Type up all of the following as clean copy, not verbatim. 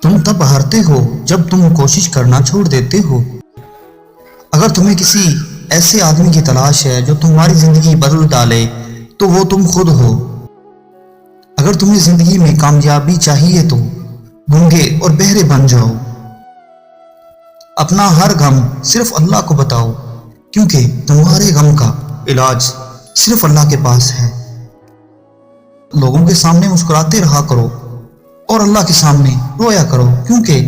तुम तब हारते हो जब तुम कोशिश करना छोड़ देते हो। अगर तुम्हें किसी ऐसे आदमी की तलाश है जो तुम्हारी जिंदगी बदल डाले तो वो तुम खुद हो। अगर तुम्हें जिंदगी में कामयाबी चाहिए तो गूंगे और बहरे बन जाओ। अपना हर गम सिर्फ अल्लाह को बताओ, क्योंकि तुम्हारे गम का इलाज सिर्फ अल्लाह के पास है। लोगों के सामने मुस्कुराते रहा करो और अल्लाह के सामने रोया करो, क्योंकि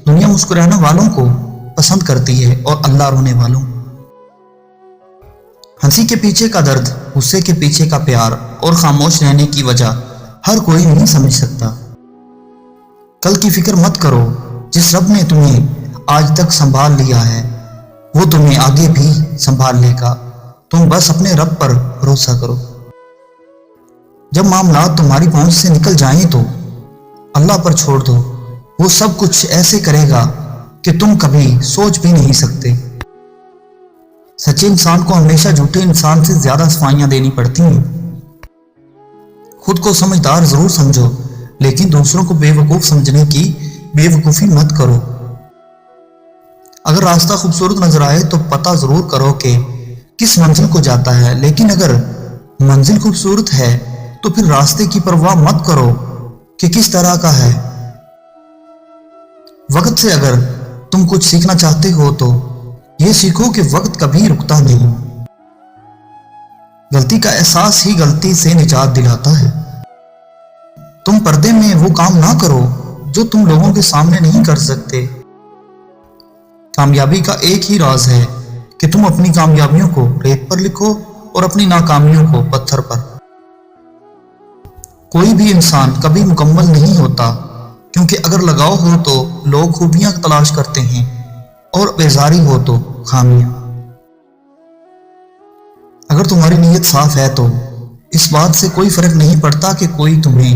दुनिया मुस्कुराने वालों को पसंद करती है और अल्लाह रोने वालों। हंसी के पीछे का दर्द, गुस्से के पीछे का प्यार और खामोश रहने की वजह हर कोई नहीं समझ सकता। कल की फिक्र मत करो। जिस रब ने तुम्हें आज तक संभाल लिया है वो तुम्हें आगे भी संभाल लेगा। तुम बस अपने रब पर भरोसा करो। जब मामला तुम्हारी पहुंच से निकल जाएं तो अल्लाह पर छोड़ दो। वो सब कुछ ऐसे करेगा कि तुम कभी सोच भी नहीं सकते। सच्चे इंसान को हमेशा झूठे इंसान से ज्यादा सफाइयां देनी पड़ती हैं। खुद को समझदार जरूर समझो, लेकिन दूसरों को बेवकूफ समझने की बेवकूफी मत करो। अगर रास्ता खूबसूरत नजर आए तो पता जरूर करो कि किस मंजिल को जाता है, लेकिन अगर मंजिल खूबसूरत है तो फिर रास्ते की परवाह मत करो कि किस तरह का है। वक्त से अगर तुम कुछ सीखना चाहते हो तो ये सीखो कि वक्त कभी रुकता नहीं। गलती का एहसास ही गलती से निजात दिलाता है। तुम पर्दे में वो काम ना करो जो तुम लोगों के सामने नहीं कर सकते। कामयाबी का एक ही राज है कि तुम अपनी कामयाबियों को रेत पर लिखो और अपनी नाकामियों को पत्थर पर। कोई भी इंसान कभी मुकम्मल नहीं होता, क्योंकि अगर लगाव हो तो लोग खूबियां तलाश करते हैं और बेजारी हो तो खामियां। अगर तुम्हारी नीयत साफ है तो इस बात से कोई फर्क नहीं पड़ता कि कोई तुम्हें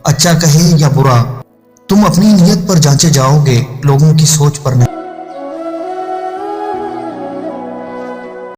अच्छा कहे या बुरा। तुम अपनी नीयत पर जांचे जाओगे, लोगों की सोच पर नहीं।